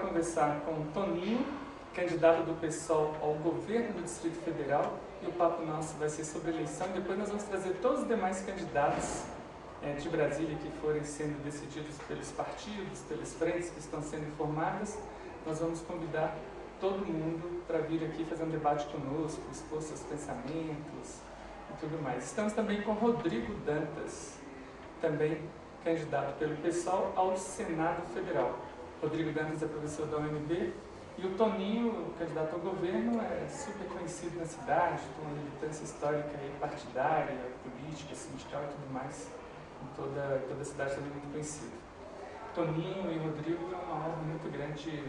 conversar com o Toninho, candidato do PSOL ao governo do Distrito Federal, e o papo nosso vai ser sobre eleição. Depois nós vamos trazer todos os demais candidatos de Brasília que forem sendo decididos pelos partidos, pelas frentes que estão sendo formadas. Nós vamos convidar todo mundo para vir aqui fazer um debate conosco, expor seus pensamentos e tudo mais. Estamos também com Rodrigo Dantas, também candidato pelo PSOL ao Senado Federal. Rodrigo Dantas é professor da UNB e o Toninho, candidato ao governo, é super conhecido na cidade, com uma militância histórica e partidária, política, sindical e tudo mais. Em toda a cidade também muito conhecido. Toninho e Rodrigo, é uma honra muito grande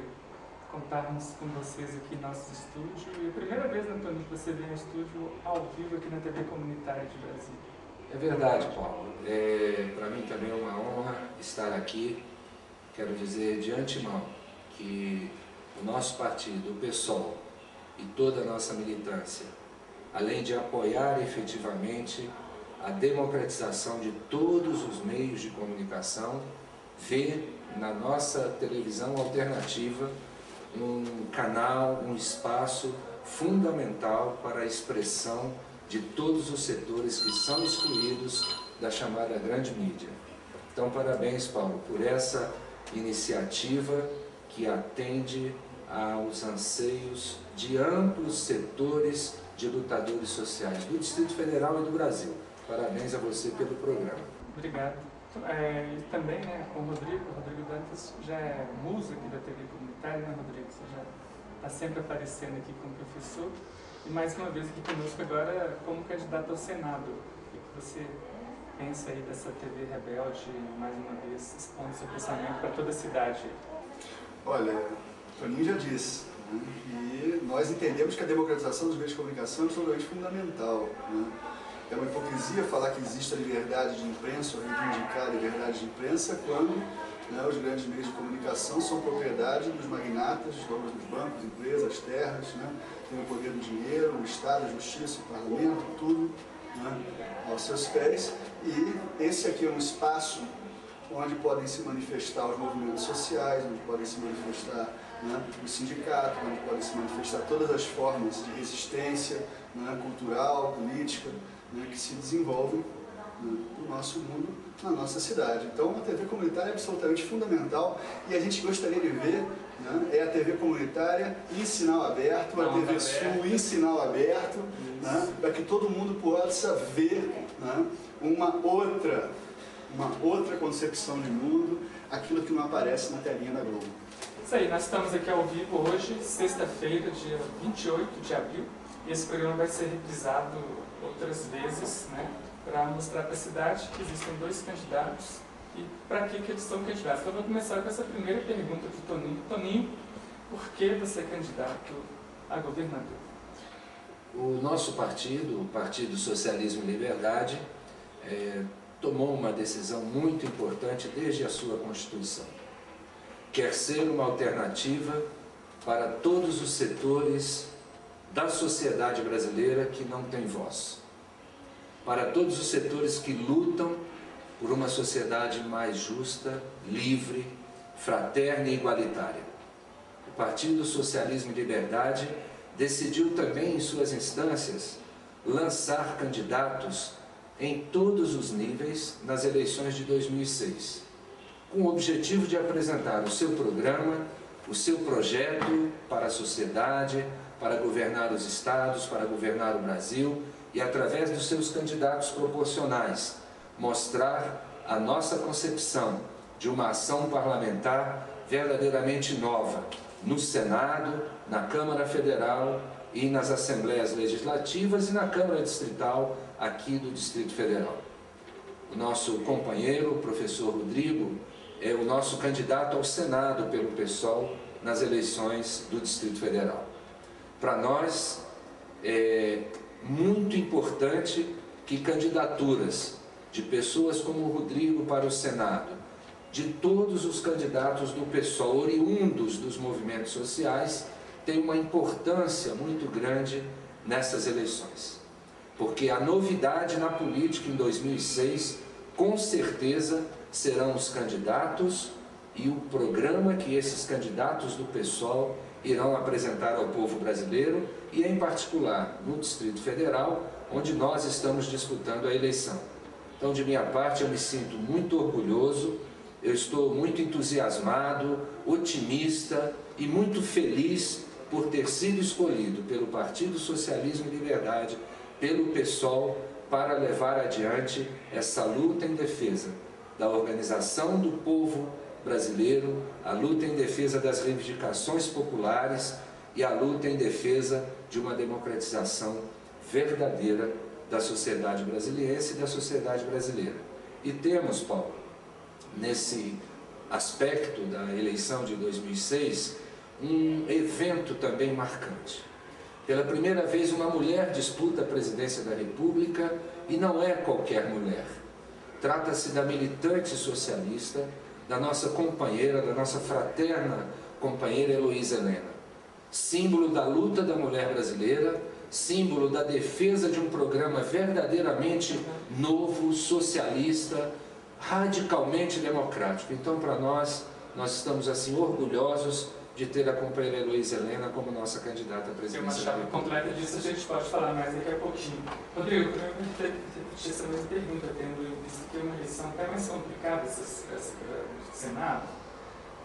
contarmos com vocês aqui em nosso estúdio. E a primeira vez, né, Toninho, que você vem ao estúdio ao vivo aqui na TV Comunitária de Brasília. É verdade, Paulo. Para mim também é uma honra estar aqui. Quero dizer de antemão que o nosso partido, o PSOL, e toda a nossa militância, além de apoiar efetivamente a democratização de todos os meios de comunicação, vê na nossa televisão alternativa um canal, um espaço fundamental para a expressão de todos os setores que são excluídos da chamada grande mídia. Então, parabéns, Paulo, por essa iniciativa que atende aos anseios de amplos setores de lutadores sociais do Distrito Federal e do Brasil. Parabéns a você pelo programa. Obrigado. E também, né, com o Rodrigo Dantas já é musa aqui da TV Comunitária, né, Rodrigo? Você já está sempre aparecendo aqui como professor. E mais uma vez aqui conosco agora como candidato ao Senado. O que você pensa aí dessa TV rebelde, mais uma vez, expondo seu pensamento para toda a cidade? Olha, o Toninho já disse, né? E nós entendemos que a democratização dos meios de comunicação é absolutamente fundamental, né? É uma hipocrisia falar que existe a liberdade de imprensa ou reivindicar a liberdade de imprensa quando, né, os grandes meios de comunicação são propriedade dos magnatas, donos dos bancos, empresas, terras, né, tem o poder do dinheiro, o Estado, a justiça, o parlamento, tudo, né, aos seus pés. E esse aqui é um espaço onde podem se manifestar os movimentos sociais, onde podem se manifestar, né, os sindicatos, onde podem se manifestar todas as formas de resistência, né, cultural, política, né, que se desenvolvem, né, no nosso mundo, na nossa cidade. Então a TV comunitária é absolutamente fundamental e a gente gostaria de ver, né, é a TV comunitária em sinal aberto, a TV Sul em sinal aberto, né, para que todo mundo possa ver, né, uma outra concepção de mundo, aquilo que não aparece na telinha da Globo. Isso aí, nós estamos aqui ao vivo hoje, sexta-feira, dia 28 de abril, e esse programa vai ser reprisado outras vezes, né, para mostrar para a cidade que existem dois candidatos e para que eles são candidatos. Então, eu vou começar com essa primeira pergunta do Toninho. Toninho, por que você é candidato a governador? O nosso partido, o Partido Socialismo e Liberdade, tomou uma decisão muito importante desde a sua Constituição. Quer ser uma alternativa para todos os setores da sociedade brasileira que não tem voz. Para todos os setores que lutam por uma sociedade mais justa, livre, fraterna e igualitária. O Partido Socialismo e Liberdade decidiu também em suas instâncias lançar candidatos em todos os níveis nas eleições de 2006, com o objetivo de apresentar o seu programa, o seu projeto para a sociedade, para governar os estados, para governar o Brasil e, através dos seus candidatos proporcionais, mostrar a nossa concepção de uma ação parlamentar verdadeiramente nova no Senado, na Câmara Federal e nas Assembleias Legislativas e na Câmara Distrital aqui do Distrito Federal. O nosso companheiro, o professor Rodrigo, é o nosso candidato ao Senado pelo PSOL nas eleições do Distrito Federal. Para nós é muito importante que candidaturas de pessoas como o Rodrigo para o Senado, de todos os candidatos do PSOL oriundos dos movimentos sociais, tenham uma importância muito grande nessas eleições. Porque a novidade na política em 2006, com certeza, serão os candidatos e o programa que esses candidatos do PSOL irão apresentar ao povo brasileiro e, em particular, no Distrito Federal, onde nós estamos disputando a eleição. Então, de minha parte, eu me sinto muito orgulhoso, eu estou muito entusiasmado, otimista e muito feliz por ter sido escolhido pelo Partido Socialismo e Liberdade, pelo PSOL, para levar adiante essa luta em defesa da organização do povo brasileiro, a luta em defesa das reivindicações populares e a luta em defesa de uma democratização verdadeira da sociedade brasiliense e da sociedade brasileira. E temos, Paulo, nesse aspecto da eleição de 2006, um evento também marcante. Pela primeira vez, uma mulher disputa a presidência da República, e não é qualquer mulher. Trata-se da militante socialista, da nossa companheira, da nossa fraterna companheira Heloísa Helena. Símbolo da luta da mulher brasileira, símbolo da defesa de um programa verdadeiramente novo, socialista, radicalmente democrático. Então, para nós estamos assim orgulhosos de ter a companheira Heloísa Helena como nossa candidata à presidência. Tem uma chave completa disso, a gente pode falar mais daqui a pouquinho. Rodrigo, eu vou repetir essa mesma pergunta, tendo visto que é uma eleição até mais complicada, essa do Senado,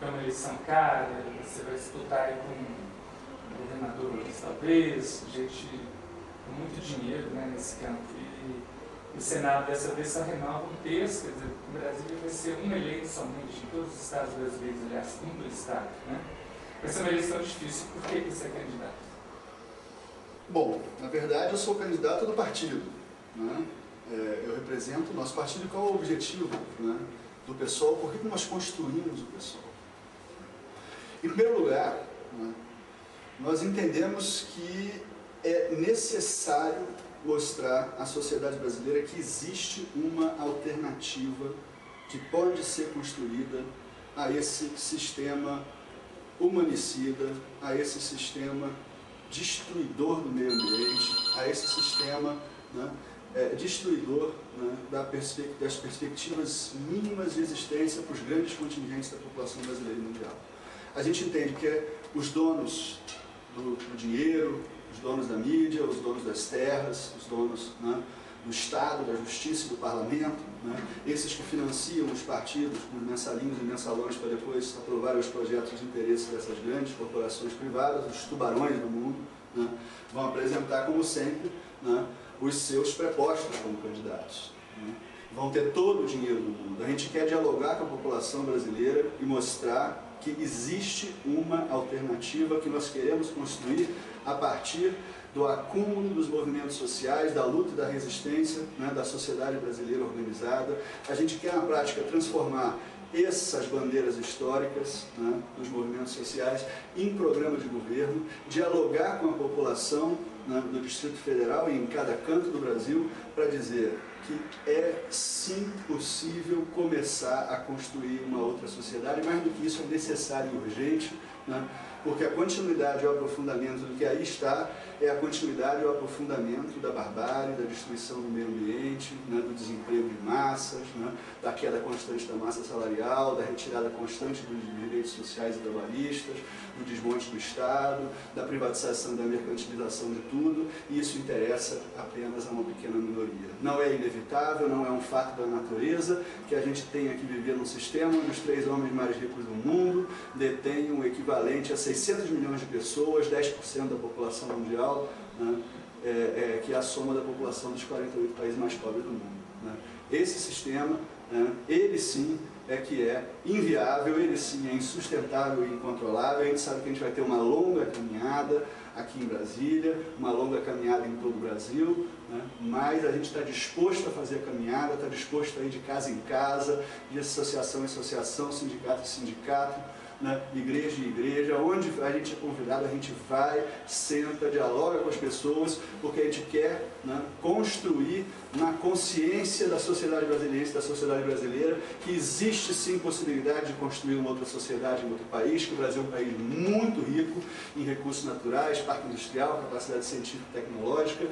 é uma eleição cara, você vai disputar aí com governadores, talvez, gente com muito dinheiro, né, nesse campo. E o Senado dessa vez só renova um terço, quer dizer, o Brasil vai ser uma eleito somente em todos os estados brasileiros, aliás, um do estado, né? Vai ser uma eleição difícil. Por que você é candidato? Bom, na verdade eu sou candidato do partido, né? Eu represento o nosso partido. Qual é o objetivo, né, do PSOL? Por que nós construímos o PSOL? Em primeiro lugar, né, nós entendemos que é necessário mostrar à sociedade brasileira que existe uma alternativa que pode ser construída a esse sistema humanicida, a esse sistema destruidor do meio ambiente, a esse sistema, né, destruidor, né, das perspectivas mínimas de existência para os grandes contingentes da população brasileira e mundial. A gente entende que os donos do dinheiro, os donos da mídia, os donos das terras, os donos, né, do Estado, da Justiça e do Parlamento, né, esses que financiam os partidos com mensalinhos e mensalões para depois aprovarem os projetos de interesse dessas grandes corporações privadas, os tubarões do mundo, né, vão apresentar, como sempre, né, os seus prepostos como candidatos. Né, vão ter todo o dinheiro do mundo. A gente quer dialogar com a população brasileira e mostrar que existe uma alternativa que nós queremos construir a partir do acúmulo dos movimentos sociais, da luta e da resistência, né, da sociedade brasileira organizada. A gente quer, na prática, transformar essas bandeiras históricas, né, dos movimentos sociais em programa de governo, dialogar com a população, né, do Distrito Federal e em cada canto do Brasil, para dizer que é sim possível começar a construir uma outra sociedade. Mais do que isso, é necessário e urgente, né, porque a continuidade e o aprofundamento do que aí está é a continuidade e o aprofundamento da barbárie, da destruição do meio ambiente, né, do desemprego de massas, né, da queda constante da massa salarial, da retirada constante dos direitos sociais e trabalhistas, do desmonte do Estado, da privatização e da mercantilização de tudo, e isso interessa apenas a uma pequena minoria. Não é inevitável, não é um fato da natureza que a gente tenha que viver num sistema onde os 3 homens mais ricos do mundo detêm o equivalente a 600 milhões de pessoas, 10% da população mundial, né, que é a soma da população dos 48 países mais pobres do mundo. Né. Esse sistema, né, ele sim é que é inviável, ele sim é insustentável e incontrolável. A gente sabe que a gente vai ter uma longa caminhada aqui em Brasília, uma longa caminhada em todo o Brasil, né? Mas a gente está disposto a fazer a caminhada, está disposto a ir de casa em casa, de associação em associação, sindicato em sindicato, né? Igreja em igreja, onde a gente é convidado, a gente vai, senta, dialoga com as pessoas, porque a gente quer, né, construir na consciência da sociedade brasileira, que existe sim possibilidade de construir uma outra sociedade em outro país, que o Brasil é um país muito rico, em recursos naturais, parque industrial, capacidade científica e tecnológica.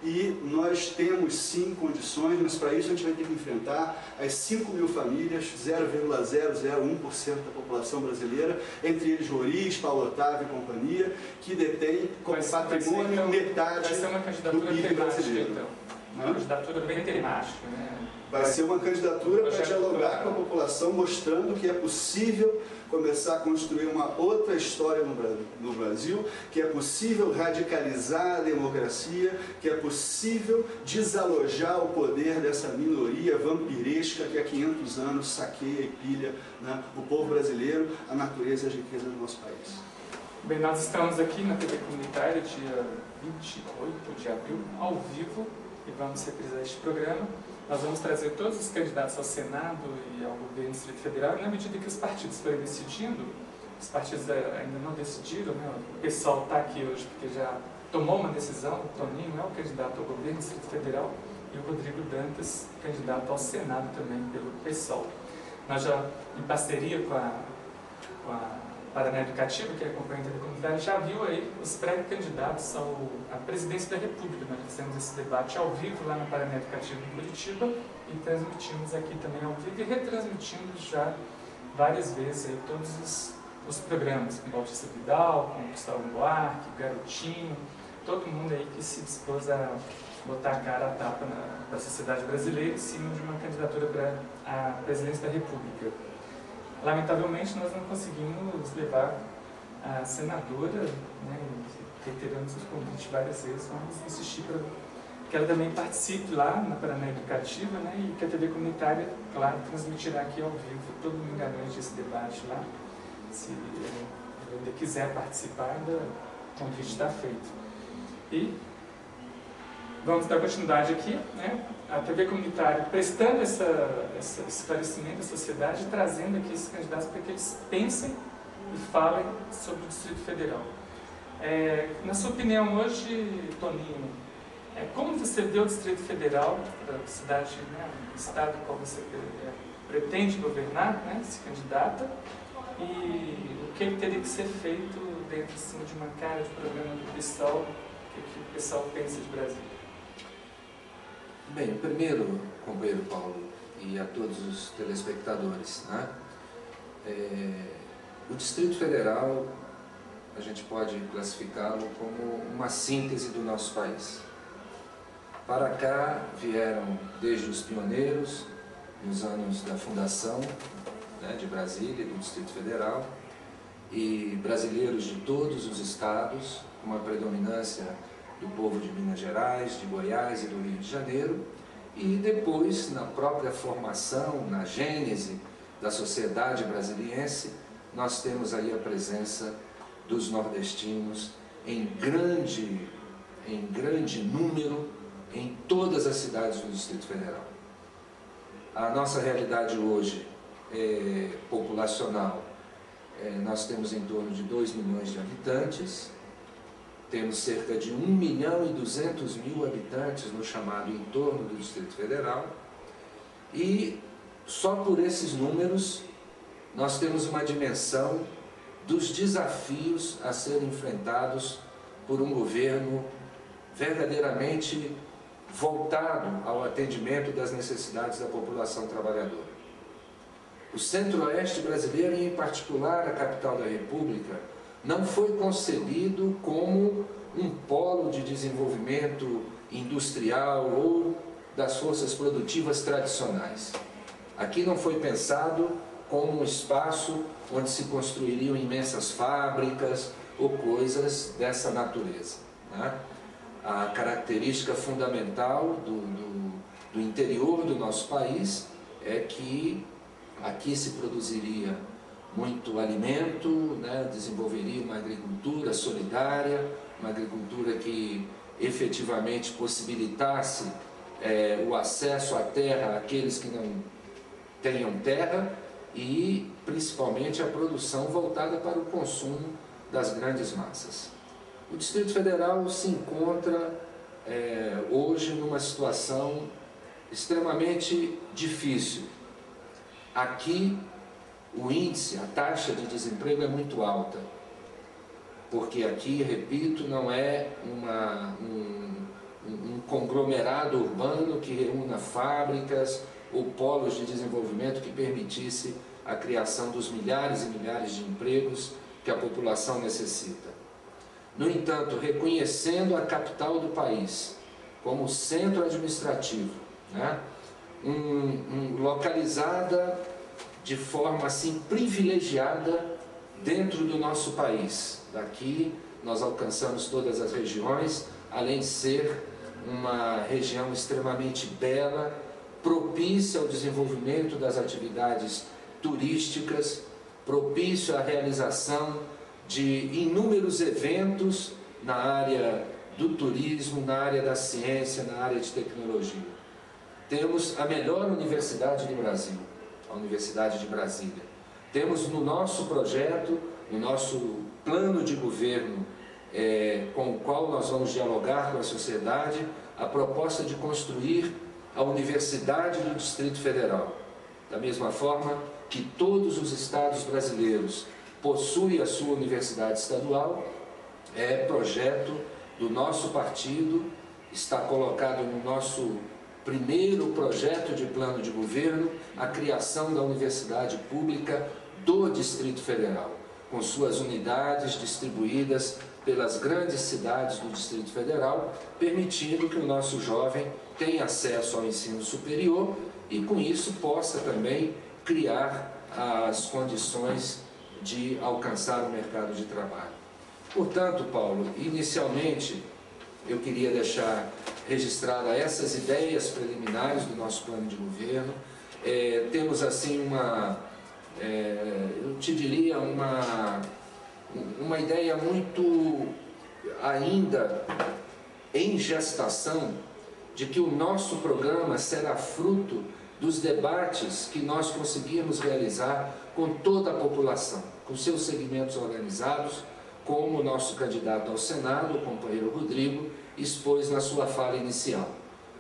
E nós temos sim condições, mas para isso a gente vai ter que enfrentar as 5 mil famílias, 0,001% da população brasileira, entre eles Roriz, Paulo Otávio e companhia, que detém como patrimônio então, metade vai ser uma do PIB brasileiro. Então. Uma candidatura bem temática, né? Vai ser uma candidatura para dialogar com a população, mostrando que é possível começar a construir uma outra história no Brasil, que é possível radicalizar a democracia, que é possível desalojar o poder dessa minoria vampiresca que há 500 anos saqueia e pilha, né, o povo brasileiro, a natureza e as riquezas do nosso país. Bem, nós estamos aqui na TV Comunitária, dia 28 de abril, ao vivo, e vamos reprisar este programa. Nós vamos trazer todos os candidatos ao Senado e ao governo do Distrito Federal, e na medida que os partidos forem decidindo, os partidos ainda não decidiram, né? O pessoal está aqui hoje porque já tomou uma decisão, o Toninho é o candidato ao governo do Distrito Federal e o Rodrigo Dantas, candidato ao Senado também pelo PSOL. Nós já, em parceria com a Paraná Educativa, que acompanha a TV Comunitária, já viu aí os pré-candidatos à presidência da República. Nós fizemos esse debate ao vivo lá na Paraná Educativa em Curitiba e transmitimos aqui também ao vivo e retransmitimos já várias vezes aí todos os programas, com Bautista Vidal, com Gustavo Buarque, Garotinho, todo mundo aí que se dispôs a botar a cara a tapa para a sociedade brasileira em cima de uma candidatura para a presidência da República. Lamentavelmente, nós não conseguimos levar a senadora, né, reiteramos os convites várias vezes, vamos insistir para que ela também participe lá na Paraná Educativa, né, e que a TV Comunitária, claro, transmitirá aqui ao vivo todo domingo à noite esse debate lá. Se ainda quiser participar, o convite está feito. E vamos dar continuidade aqui, né? A TV Comunitária prestando esse esclarecimento à sociedade, trazendo aqui esses candidatos para que eles pensem e falem sobre o Distrito Federal. Na sua opinião hoje, Toninho, como você vê o Distrito Federal, a cidade, né, o estado qual você pretende governar, né, se candidata, e o que teria que ser feito dentro assim, de uma cara de programa do PSOL, o que o PSOL pensa de Brasil? Bem, primeiro, companheiro Paulo, e a todos os telespectadores, né? O Distrito Federal, a gente pode classificá-lo como uma síntese do nosso país. Para cá vieram desde os pioneiros, nos anos da fundação, né, de Brasília, do Distrito Federal, e brasileiros de todos os estados, com uma predominância do povo de Minas Gerais, de Goiás e do Rio de Janeiro, e depois, na própria formação, na gênese da sociedade brasiliense, nós temos aí a presença dos nordestinos em grande número em todas as cidades do Distrito Federal. A nossa realidade hoje populacional, nós temos em torno de 2 milhões de habitantes, temos cerca de 1.200.000 habitantes no chamado entorno do Distrito Federal, e só por esses números nós temos uma dimensão dos desafios a serem enfrentados por um governo verdadeiramente voltado ao atendimento das necessidades da população trabalhadora. O Centro-Oeste brasileiro, e em particular a capital da República, não foi concebido como um polo de desenvolvimento industrial ou das forças produtivas tradicionais. Aqui não foi pensado como um espaço onde se construiriam imensas fábricas ou coisas dessa natureza, né? A característica fundamental do interior do nosso país é que aqui se produziria muito alimento, né? Desenvolveria uma agricultura solidária, uma agricultura que efetivamente possibilitasse o acesso à terra àqueles que não tenham terra e principalmente a produção voltada para o consumo das grandes massas. O Distrito Federal se encontra hoje numa situação extremamente difícil. Aqui o índice, a taxa de desemprego é muito alta. porque aqui, repito, não é um conglomerado urbano que reúna fábricas ou polos de desenvolvimento que permitisse a criação dos milhares e milhares de empregos que a população necessita. No entanto, reconhecendo a capital do país como centro administrativo, né, localizada de forma assim privilegiada dentro do nosso país. Daqui nós alcançamos todas as regiões, além de ser uma região extremamente bela, propícia ao desenvolvimento das atividades turísticas, propício à realização de inúmeros eventos na área do turismo, na área da ciência, na área de tecnologia. Temos a melhor universidade do Brasil, a Universidade de Brasília. Temos no nosso projeto, no nosso plano de governo, com o qual nós vamos dialogar com a sociedade, a proposta de construir a Universidade do Distrito Federal. Da mesma forma que todos os estados brasileiros possuem a sua universidade estadual, é projeto do nosso partido, está colocado no nosso primeiro projeto de plano de governo, a criação da Universidade Pública do Distrito Federal, com suas unidades distribuídas pelas grandes cidades do Distrito Federal, permitindo que o nosso jovem tenha acesso ao ensino superior e, com isso, possa também criar as condições de alcançar o mercado de trabalho. Portanto, Paulo, inicialmente eu queria deixar registrada essas ideias preliminares do nosso plano de governo. Temos assim eu te diria uma ideia muito ainda em gestação de que o nosso programa será fruto dos debates que nós conseguimos realizar com toda a população, com seus segmentos organizados, como o nosso candidato ao Senado, o companheiro Rodrigo, expôs na sua fala inicial.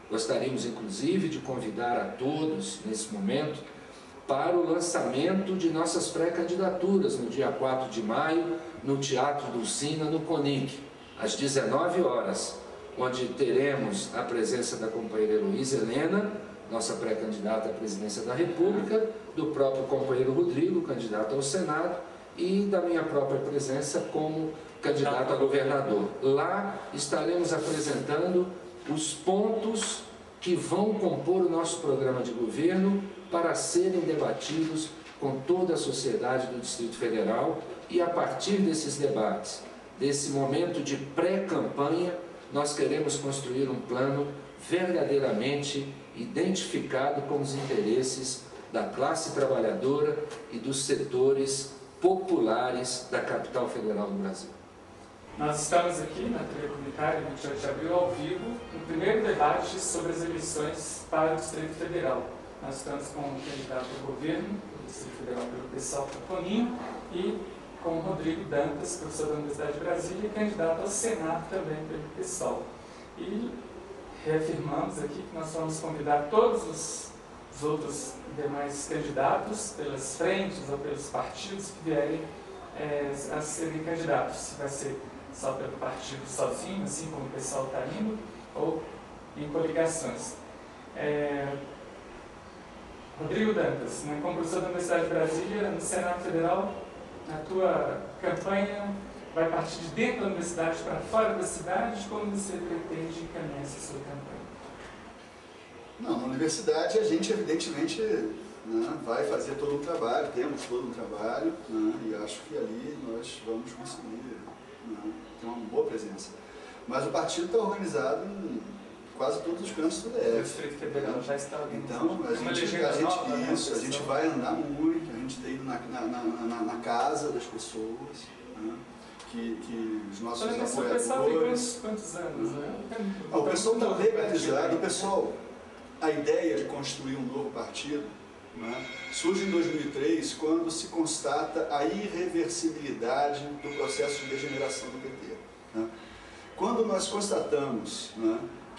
Gostaríamos, inclusive, de convidar a todos, nesse momento, para o lançamento de nossas pré-candidaturas, no dia 4 de maio, no Teatro Dulcina, no CONIC, às 19 horas, onde teremos a presença da companheira Heloísa Helena, nossa pré-candidata à presidência da República, do próprio companheiro Rodrigo, candidato ao Senado, e da minha própria presença como candidato a governador. Lá estaremos apresentando os pontos que vão compor o nosso programa de governo para serem debatidos com toda a sociedade do Distrito Federal, e a partir desses debates, desse momento de pré-campanha, nós queremos construir um plano verdadeiramente identificado com os interesses da classe trabalhadora e dos setores populares da capital federal do Brasil. Nós estamos aqui na TV Comunitária, 28 de abril, ao vivo, no primeiro debate sobre as eleições para o Distrito Federal. Nós estamos com o candidato ao governo do Distrito Federal pelo PSOL, Toninho, e com o Rodrigo Dantas, professor da Universidade de Brasília, e candidato ao Senado também pelo PSOL. E reafirmamos aqui que nós vamos convidar todos os outros demais candidatos, pelas frentes ou pelos partidos que vierem a serem candidatos. Se vai ser só pelo partido sozinho, assim como o pessoal está indo, ou em coligações. Rodrigo Dantas, como professor da Universidade de Brasília, no Senado Federal, a tua campanha vai partir de dentro da universidade para fora da cidade? Como você pretende encaminhar essa sua campanha? Não, na universidade a gente evidentemente vai fazer todo um trabalho, temos todo um trabalho, e acho que ali nós vamos conseguir ter uma boa presença. Mas o partido está organizado em quase todos os cantos do DF. O Distrito Federal já está organizado. Então, a gente vai andar muito, a gente tem ido na casa das pessoas, que os nossos apoiadores... O pessoal tem quantos anos? O pessoal está bem organizado. O pessoal, a ideia de construir um novo partido surge em 2003, quando se constata a irreversibilidade do processo de degeneração do PT. Quando nós constatamos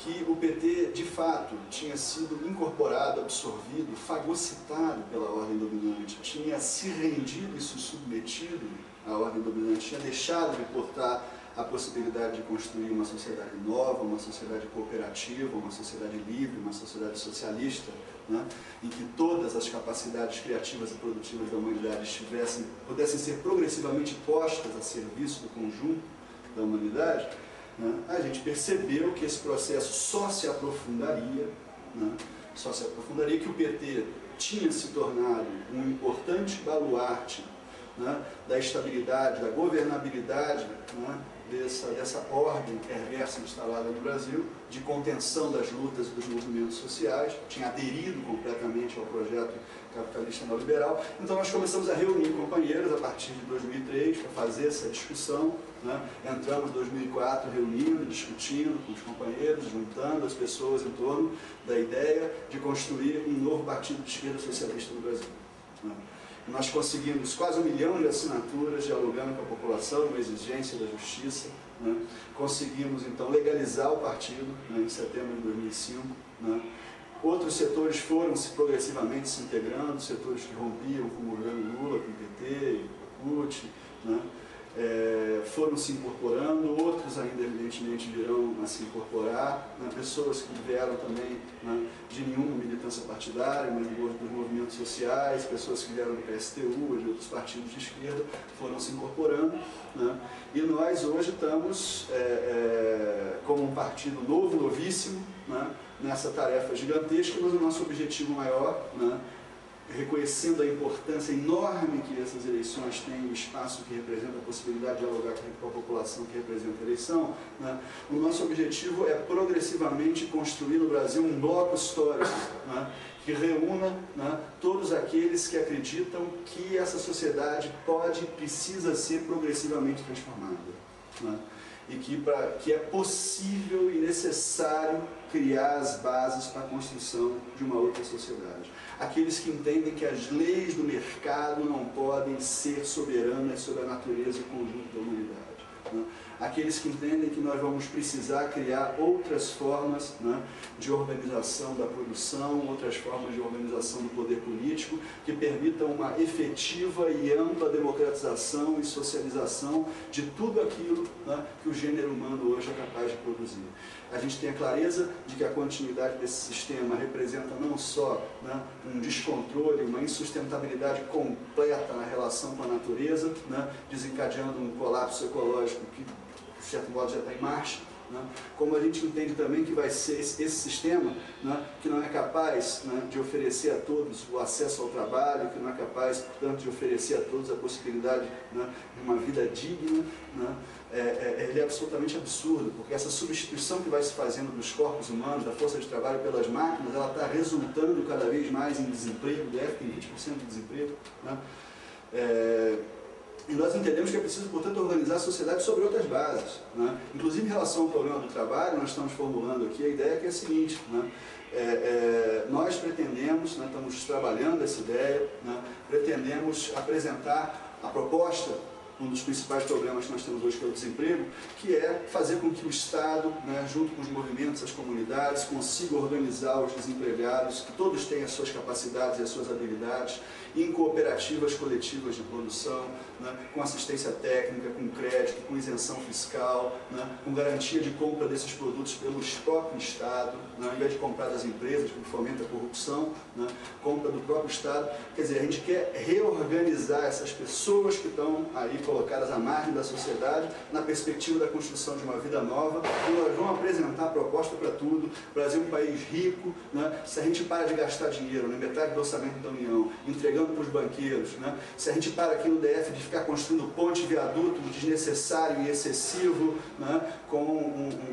que o PT, de fato, tinha sido incorporado, absorvido, fagocitado pela ordem dominante, tinha se rendido e se submetido à ordem dominante, tinha deixado de portar a possibilidade de construir uma sociedade nova, uma sociedade cooperativa, uma sociedade livre, uma sociedade socialista, né, em que todas as capacidades criativas e produtivas da humanidade pudessem ser progressivamente postas a serviço do conjunto da humanidade, né, a gente percebeu que esse processo só se aprofundaria, que o PT tinha se tornado um importante baluarte, né, da estabilidade, da governabilidade, né, dessa ordem perversa instalada no Brasil, de contenção das lutas e dos movimentos sociais, tinha aderido completamente ao projeto capitalista neoliberal. Então nós começamos a reunir companheiros a partir de 2003 para fazer essa discussão, né? Entramos em 2004 reunindo, discutindo com os companheiros, juntando as pessoas em torno da ideia de construir um novo partido de esquerda socialista no Brasil, né? Nós conseguimos quase 1 milhão de assinaturas dialogando com a população, uma exigência da justiça, né? Conseguimos então legalizar o partido, né, em setembro de 2005, né? Outros setores foram progressivamente se integrando, setores que rompiam com o governo Lula, com o PT, com o CUT, né? Foram se incorporando, outros ainda evidentemente virão a se incorporar, né? Pessoas que vieram também, né, de nenhuma militância partidária, mas dos movimentos sociais, pessoas que vieram do PSTU, de outros partidos de esquerda, foram se incorporando, né? E nós hoje estamos como um partido novo, novíssimo, né, nessa tarefa gigantesca, mas o nosso objetivo maior, né, reconhecendo a importância enorme que essas eleições têm, o espaço que representa, a possibilidade de dialogar com a população que representa a eleição, né, o nosso objetivo é progressivamente construir no Brasil um bloco histórico, né, que reúna, né, todos aqueles que acreditam que essa sociedade pode e precisa ser progressivamente transformada, né, e que é possível e necessário criar as bases para a construção de uma outra sociedade. Aqueles que entendem que as leis do mercado não podem ser soberanas sobre a natureza e o conjunto da humanidade, né? Aqueles que entendem que nós vamos precisar criar outras formas, né, de organização da produção, outras formas de organização do poder político, que permitam uma efetiva e ampla democratização e socialização de tudo aquilo, né, que o gênero humano hoje é capaz de produzir. A gente tem a clareza de que a continuidade desse sistema representa não só, né, um descontrole, uma insustentabilidade completa na relação com a natureza, né, desencadeando um colapso ecológico que, de certo modo, já está em marcha, né, como a gente entende também que vai ser esse sistema, né, que não é capaz, né, de oferecer a todos o acesso ao trabalho, que não é capaz, portanto, de oferecer a todos a possibilidade, né, de uma vida digna, né, ele é absolutamente absurdo, porque essa substituição que vai se fazendo dos corpos humanos, da força de trabalho pelas máquinas, ela está resultando cada vez mais em desemprego, o DF tem 20% de desemprego, né? E nós entendemos que é preciso, portanto, organizar a sociedade sobre outras bases, né? Inclusive em relação ao problema do trabalho, nós estamos formulando aqui a ideia que é a seguinte, né? Nós pretendemos, né, estamos trabalhando essa ideia, né, pretendemos apresentar a proposta, um dos principais problemas que nós temos hoje, que é o desemprego, que é fazer com que o Estado, né, junto com os movimentos, as comunidades, consiga organizar os desempregados, que todos tenham as suas capacidades e as suas habilidades, em cooperativas coletivas de produção, né, com assistência técnica, com crédito, com isenção fiscal, né, com garantia de compra desses produtos pelo próprio Estado, né, ao invés de comprar das empresas, que fomenta a corrupção, né, compra do próprio Estado. Quer dizer, a gente quer reorganizar essas pessoas que estão aí colocadas à margem da sociedade, na perspectiva da construção de uma vida nova, e nós vamos apresentar proposta para tudo. O Brasil é um país rico, né, se a gente para de gastar dinheiro, né, metade do orçamento da União, entregando para os banqueiros, né? Se a gente para aqui no DF de ficar construindo ponte, viaduto desnecessário e excessivo, né, com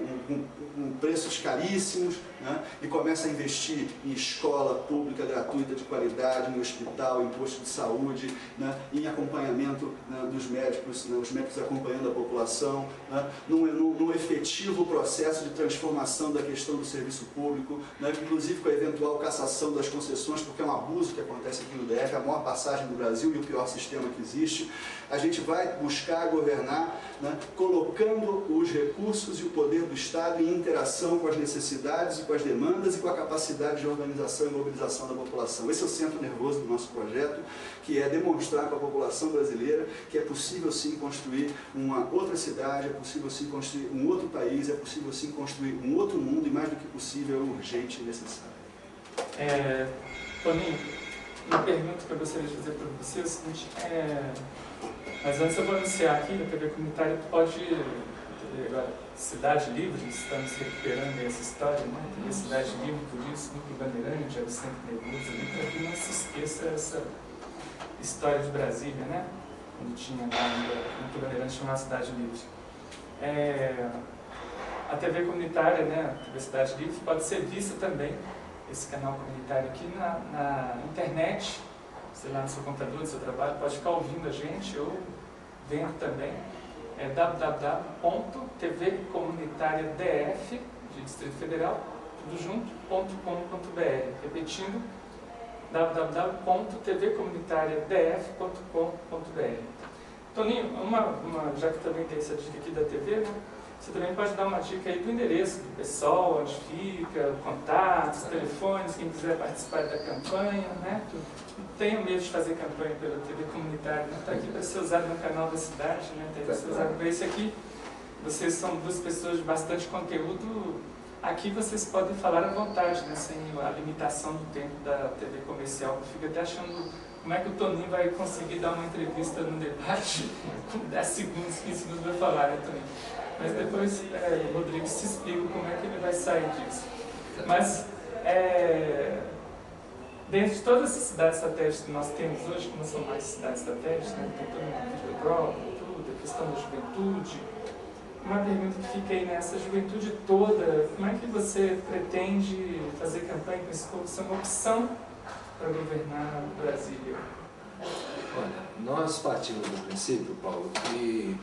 preços caríssimos, né, e começa a investir em escola pública gratuita de qualidade, em hospital, em posto de saúde, né, em acompanhamento, né, dos médicos médicos, né, os médicos acompanhando a população, né, num efetivo processo de transformação da questão do serviço público, né, inclusive com a eventual cassação das concessões, porque é um abuso que acontece aqui no DF, a maior passagem do Brasil e o pior sistema que existe. A gente vai buscar governar, né, colocando os recursos e o poder do Estado em interação com as necessidades e com as demandas e com a capacidade de organização e mobilização da população. Esse é o centro nervoso do nosso projeto, que é demonstrar para a população brasileira que é possível sim construir uma outra cidade, é possível sim construir um outro país, é possível sim construir um outro mundo e mais do que possível, é urgente e necessário. Toninho, uma pergunta que eu gostaria de fazer para você é o seguinte, mas antes eu vou anunciar aqui na TV Comunitária, pode, agora, Cidade Livre, estamos recuperando essa história, né? TV Cidade Livre, por isso, Núcleo Bandeirante, era o Centro Nervoso ali, para que não se esqueça essa história de Brasília, né? Quando tinha lá no Núcleo Bandeirante, chamava Cidade Livre. A TV Comunitária, né? A TV Cidade Livre, pode ser vista também, esse canal comunitário aqui na internet, sei lá, no seu computador, no seu trabalho, pode ficar ouvindo a gente ou vendo também. É www.tvcomunitariadf, de Distrito Federal, tudo junto, .com.br. Repetindo, www.tvcomunitariadf.com.br. Toninho, já que também tem essa dica aqui da TV, né? Você também pode dar uma dica aí do endereço do pessoal, onde fica, contatos, telefones, quem quiser participar da campanha, né? Não tenha medo de fazer campanha pela TV Comunitária, né? Está aqui para ser usado no canal da cidade, né? Tem que ser usado para esse aqui. Vocês são duas pessoas de bastante conteúdo. Aqui vocês podem falar à vontade, né? Sem a limitação do tempo da TV comercial. Fica até achando como é que o Toninho vai conseguir dar uma entrevista no debate com 10 segundos, 15 segundos vai falar, né, Toninho? Mas depois o Rodrigo se explica como é que ele vai sair disso. Mas, dentro de todas as cidades satélites que nós temos hoje, que não são mais cidades satélites, né, tem toda uma metrópole, tudo, a questão da juventude, uma pergunta que fica aí nessa juventude toda, como é que você pretende fazer campanha com esse povo? Isso é uma opção para governar Brasília? Olha, nós partimos do princípio, Paulo, que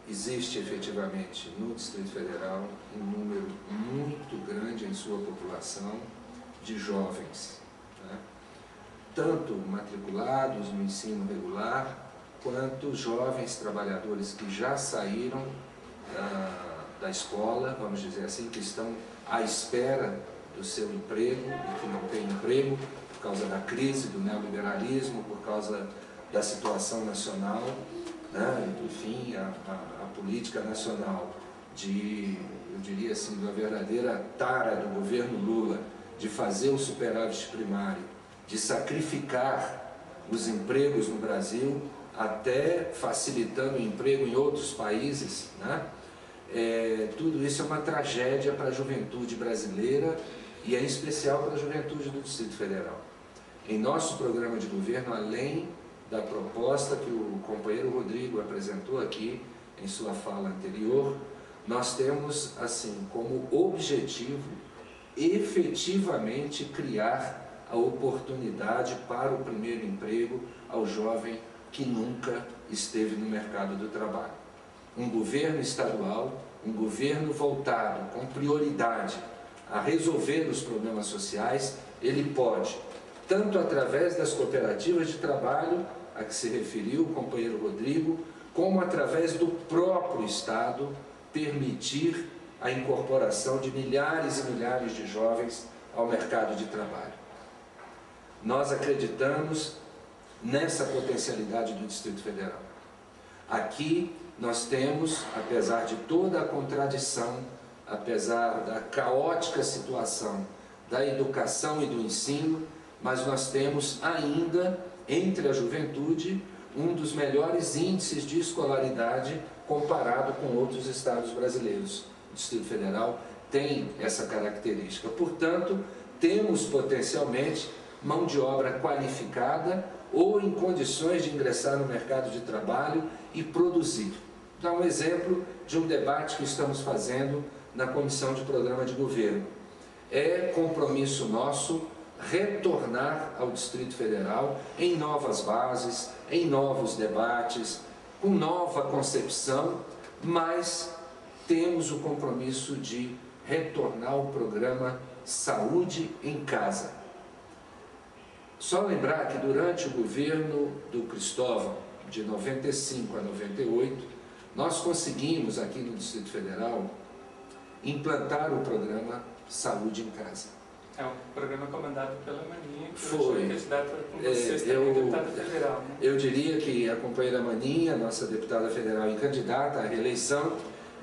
existe efetivamente no Distrito Federal um número muito grande em sua população de jovens, né? Tanto matriculados no ensino regular, quanto jovens trabalhadores que já saíram da escola, vamos dizer assim, que estão à espera do seu emprego e que não têm emprego por causa da crise, do neoliberalismo, por causa da situação nacional, né? Enfim, a política nacional eu diria assim, da verdadeira tara do governo Lula de fazer o superávit primário, de sacrificar os empregos no Brasil, até facilitando o emprego em outros países, né? Tudo isso é uma tragédia para a juventude brasileira e, em especial, para a juventude do Distrito Federal. Em nosso programa de governo, além da proposta que o companheiro Rodrigo apresentou aqui em sua fala anterior, nós temos, assim, como objetivo, efetivamente criar a oportunidade para o primeiro emprego ao jovem que nunca esteve no mercado do trabalho. Um governo estadual, um governo voltado com prioridade a resolver os problemas sociais, ele pode, tanto através das cooperativas de trabalho, a que se referiu o companheiro Rodrigo, como através do próprio Estado, permitir a incorporação de milhares e milhares de jovens ao mercado de trabalho. Nós acreditamos nessa potencialidade do Distrito Federal. Aqui nós temos, apesar de toda a contradição, apesar da caótica situação da educação e do ensino, mas nós temos ainda, entre a juventude, um dos melhores índices de escolaridade comparado com outros estados brasileiros. O Distrito Federal tem essa característica. Portanto, temos potencialmente mão de obra qualificada ou em condições de ingressar no mercado de trabalho e produzir. Dá um exemplo de um debate que estamos fazendo na Comissão de Programa de Governo. É compromisso nosso retornar ao Distrito Federal em novas bases, em novos debates, com nova concepção, mas temos o compromisso de retornar ao programa Saúde em Casa. Só lembrar que durante o governo do Cristóvão, de 95 a 98, nós conseguimos aqui no Distrito Federal implantar o programa Saúde em Casa. É um programa comandado pela Maninha, que foi candidata com vocês também, deputada federal, né? Eu diria que a companheira Maninha, nossa deputada federal e candidata à reeleição,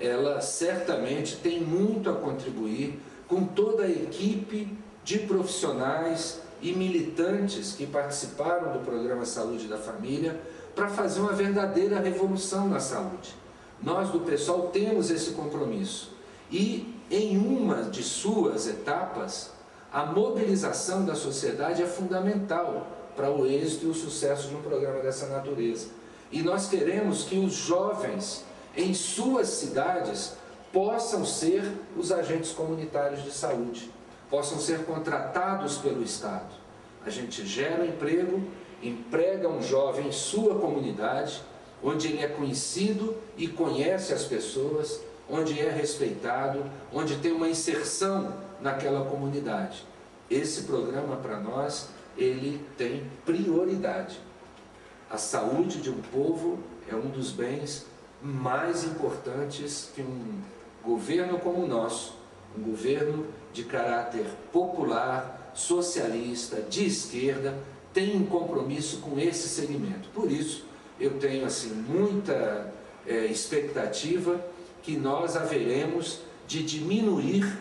ela certamente tem muito a contribuir com toda a equipe de profissionais e militantes que participaram do programa Saúde da Família para fazer uma verdadeira revolução na saúde. Nós do PSOL temos esse compromisso e em uma de suas etapas a mobilização da sociedade é fundamental para o êxito e o sucesso de um programa dessa natureza. E nós queremos que os jovens em suas cidades possam ser os agentes comunitários de saúde, possam ser contratados pelo Estado. A gente gera emprego, emprega um jovem em sua comunidade, onde ele é conhecido e conhece as pessoas, onde é respeitado, onde tem uma inserção naquela comunidade. Esse programa, para nós, ele tem prioridade. A saúde de um povo é um dos bens mais importantes que um governo como o nosso, um governo de caráter popular, socialista, de esquerda, tem um compromisso com esse segmento. Por isso, eu tenho assim, muita expectativa que nós haveremos de diminuir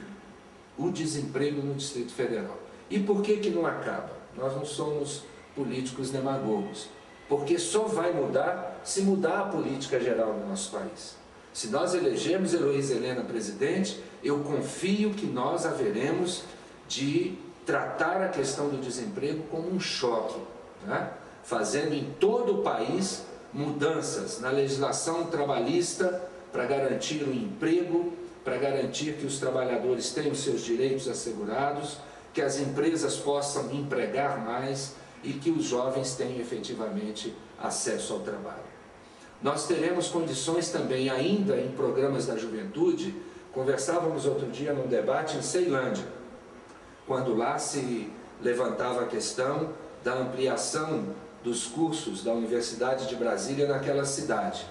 o desemprego no Distrito Federal. E por que não acaba? Nós não somos políticos demagogos, porque só vai mudar se mudar a política geral no nosso país. Se nós elegermos Heloísa Helena presidente, eu confio que nós haveremos de tratar a questão do desemprego como um choque, né? Fazendo em todo o país mudanças na legislação trabalhista para garantir o emprego, para garantir que os trabalhadores tenham seus direitos assegurados, que as empresas possam empregar mais e que os jovens tenham efetivamente acesso ao trabalho. Nós teremos condições também, ainda em programas da juventude, conversávamos outro dia num debate em Ceilândia, quando lá se levantava a questão da ampliação dos cursos da Universidade de Brasília naquela cidade.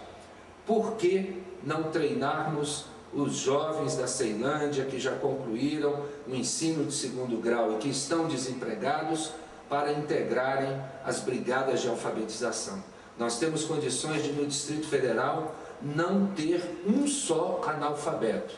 Por que não treinarmos os jovens da Ceilândia que já concluíram o ensino de segundo grau e que estão desempregados para integrarem as brigadas de alfabetização? Nós temos condições de, no Distrito Federal, não ter um só analfabeto,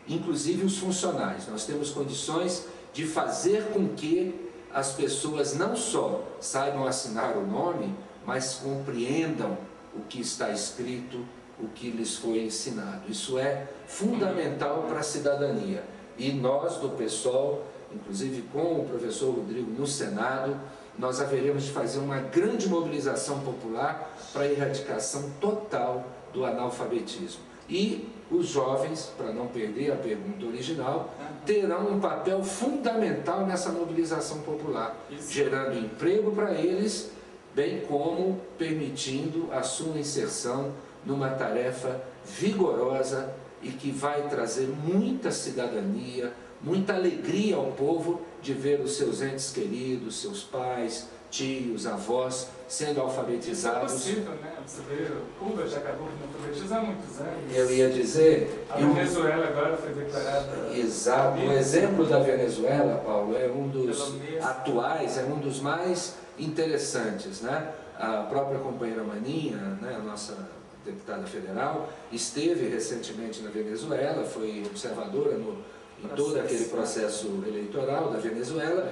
inclusive os funcionários. Nós temos condições de fazer com que as pessoas não só saibam assinar o nome, mas compreendam o que está escrito, o que lhes foi ensinado. Isso é fundamental para a cidadania. E nós do PSOL, inclusive com o professor Rodrigo no Senado, nós haveremos de fazer uma grande mobilização popular para a erradicação total do analfabetismo. E os jovens, para não perder a pergunta original, terão um papel fundamental nessa mobilização popular, gerando emprego para eles, bem como permitindo a sua inserção numa tarefa vigorosa e que vai trazer muita cidadania, muita alegria ao povo de ver os seus entes queridos, seus pais, tios, avós, sendo alfabetizados. Isso é possível, né? Você vê, Cuba já acabou com alfabetismo há muitos anos. Eu ia dizer... A Venezuela agora foi declarada... Exato. O exemplo da Venezuela, Paulo, é um dos atuais, é um dos mais interessantes, né? A própria companheira Maninha, né, a nossa deputada federal, esteve recentemente na Venezuela, foi observadora em todo aquele processo eleitoral da Venezuela,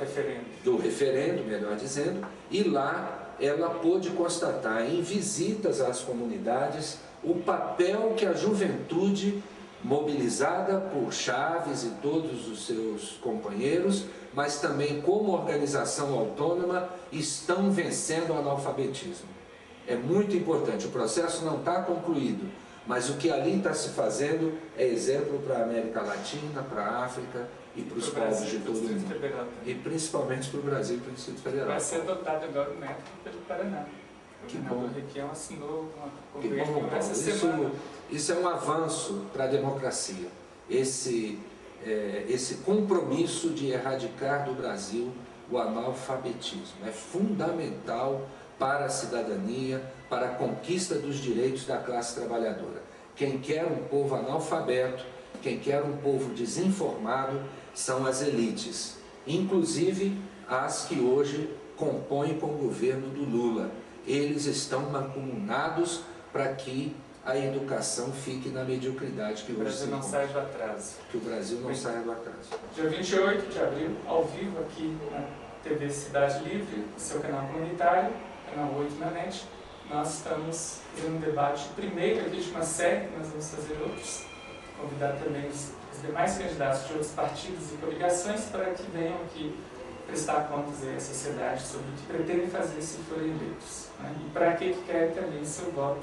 do referendo, melhor dizendo, e lá ela pôde constatar em visitas às comunidades o papel que a juventude, mobilizada por Chávez e todos os seus companheiros, mas também como organização autônoma, estão vencendo o analfabetismo. É muito importante, o processo não está concluído, mas o que ali está se fazendo é exemplo para a América Latina, para a África e para os povos de todo o mundo. Federal, E principalmente para o Brasil e para o Distrito Federal. Vai ser adotado agora o método pelo Paraná. Que o bom. governador Requião assinou um Que governo bom, essa Paulo. semana. Isso é um avanço para a democracia. Esse compromisso de erradicar do Brasil o analfabetismo. É fundamental para a cidadania, para a conquista dos direitos da classe trabalhadora. Quem quer um povo analfabeto, quem quer um povo desinformado, são as elites, inclusive as que hoje compõem com o governo do Lula. Eles estão mancomunados para que a educação fique na mediocridade que O hoje Brasil se não encontra. sai do atraso. Que o Brasil não saia do atraso. Dia 28 de abril, ao vivo aqui na TV Cidade Livre, no seu canal comunitário, canal 8 na NET, nós estamos fazendo um debate primeiro aqui de uma série, nós vamos fazer outros, convidar também os demais candidatos de outros partidos e coligações para que venham aqui prestar contas à sociedade sobre o que pretendem fazer se forem eleitos, né? E para que querem também seu voto